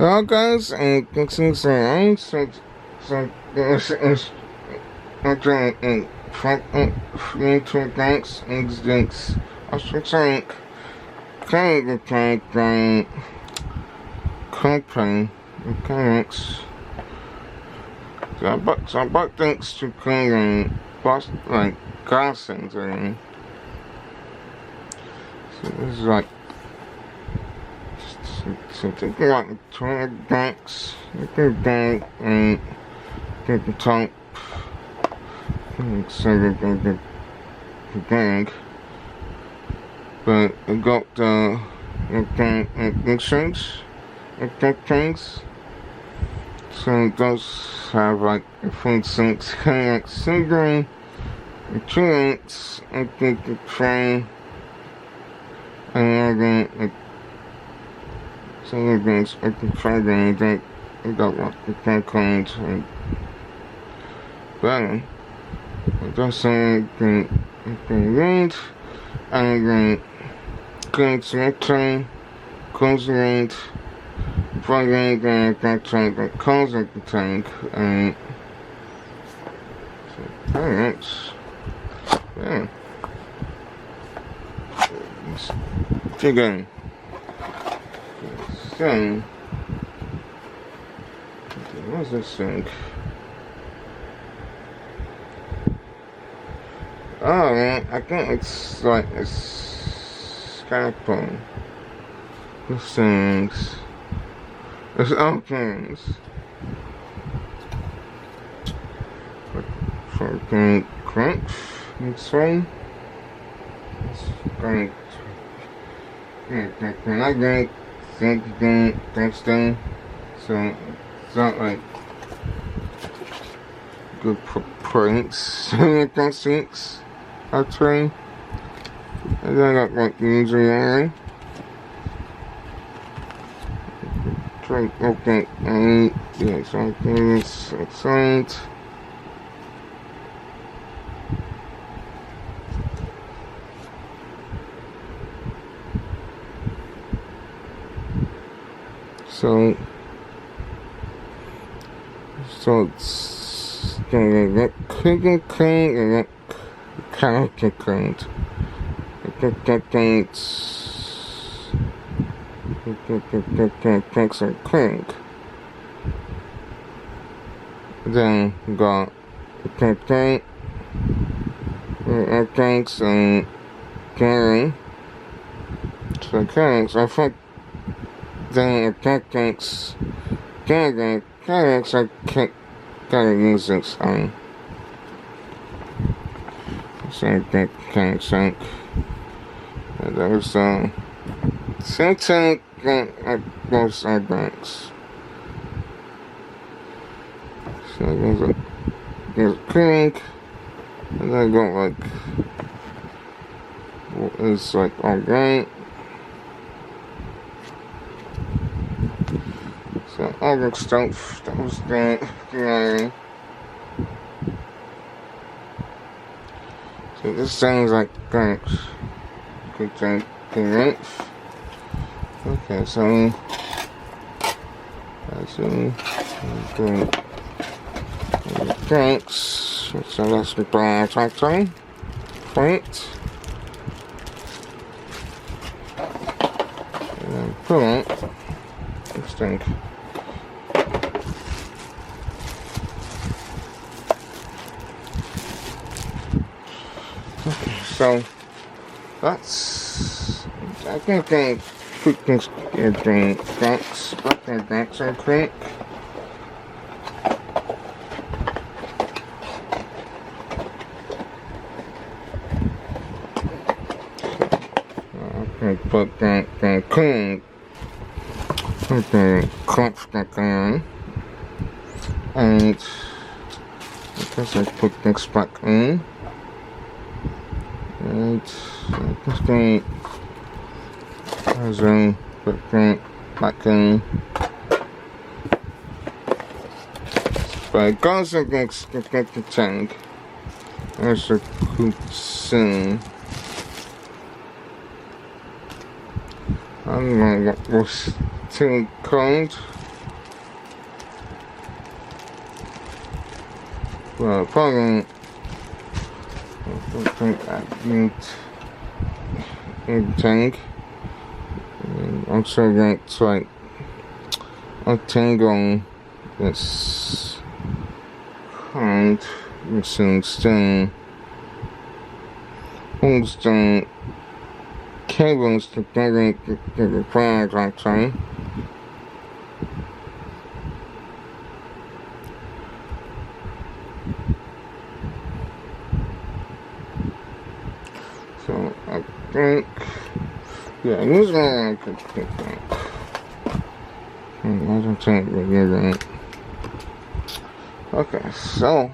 Hello guys, and thanks for saying so there's in front into thanks instincts Ultrasonic kind Kunphy mechanics. So I bought things to clean like glasses and so this is like so take like 20 banks, you can bank and get the top so the bank, but I got the insurance things, so it does have like for instance like syndrome, insurance, I think the train and then some of the things I can find that I got like the phone calls and better. But that's something I can read and then clean some time, close the range, Friday then that tank that calls at the tank and so parents yeah. Again. So what's this thing? Oh man, I think it's like a scalpel. This things. It's opens. Fucking crunch. This way. It's going to that's done. So it's not like good prints. That's I'll try. And then I got like user line. Try open and yeah, so things outside. So it's gonna get clean and get character cleaned. Things are cleaned. Then got things and carrying. So carrying, I think then thanks I can't use this on. So can't sink. And there's same tank at both side banks. So there's a crank and then I got like it's like alright. So all the stuff that was there. So this sounds like thanks. Good tank, good okay, so that's good. Thanks. So that's the bar title. Point. And then pull it. This thing. So that's I think they quick things that's so quick. Okay, put that clean. Put the clutch back on. And I guess I put this back in. And this thing has put that back in. But it goes against the tank. As you could see. I don't know what was too cold. Probably tank. I'm sure that's like a tangle that's current using the cables together to the product outside. So I think, yeah, this is what I could think of. I don't think we're getting it. Okay, so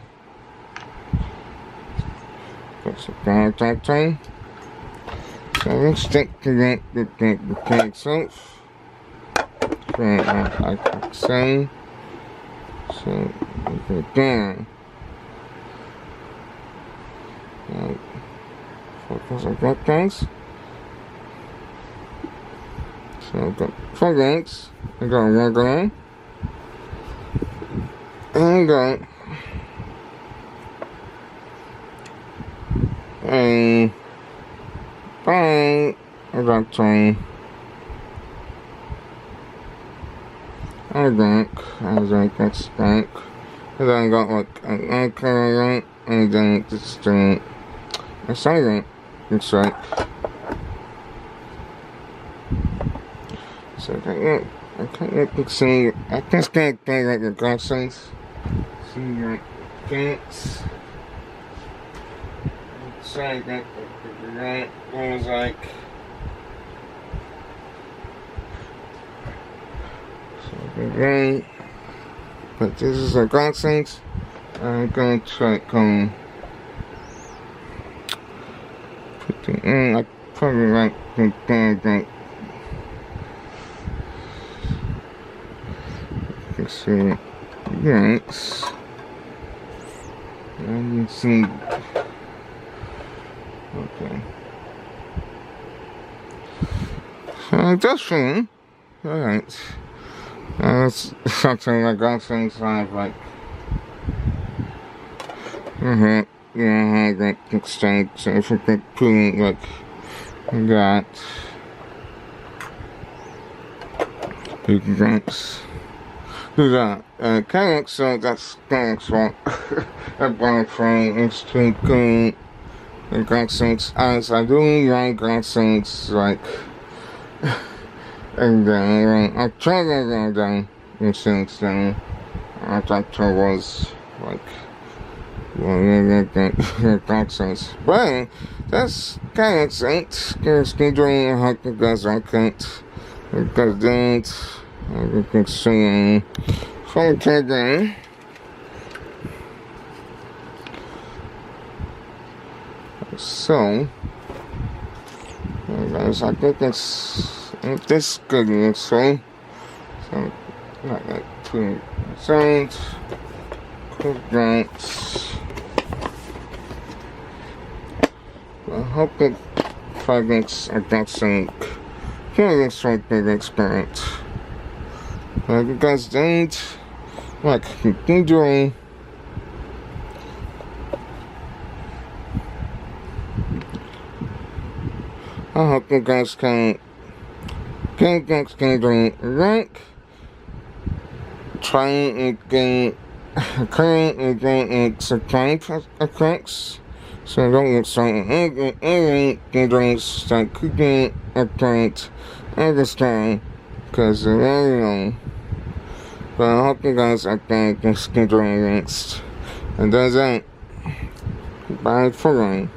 that's the product outside. So let's stick to the mechanic itself. Like so. So we go down. Focus on that things. So I've got 4 links. I got one going. And bang, I got some. I think that's bank. And then I got like an anchor, and then just a silent. It's like, so I can't see. I just can't play like the glasses. See your pants. So I got the was like. So but this is a glasses. I'm going to like put it in. I probably like the you see, yes. And you see, okay. So that's fine. Alright. That's something like that inside, like, that extent. So if I could put it like that, you can do that. Kayak, so that's what I bought from Institute Good. The glasses, as I do wrong glasses, like, and then I tried to go down, and since then, I thought I was like, the glasses. But that's kind of sense, because considering how the guys I can't, because then, I can see from today. So, guys, I think it's this good, so not like 2%, click that. I hope that 5 minutes I got some feelings like the experience. If you guys don't, like, enjoy. I hope you guys can do like, try and subscribe accounts, so don't get started and start cooking account every time, because they're very long. But I hope you guys are going to enjoy next. And that's it. Bye for now.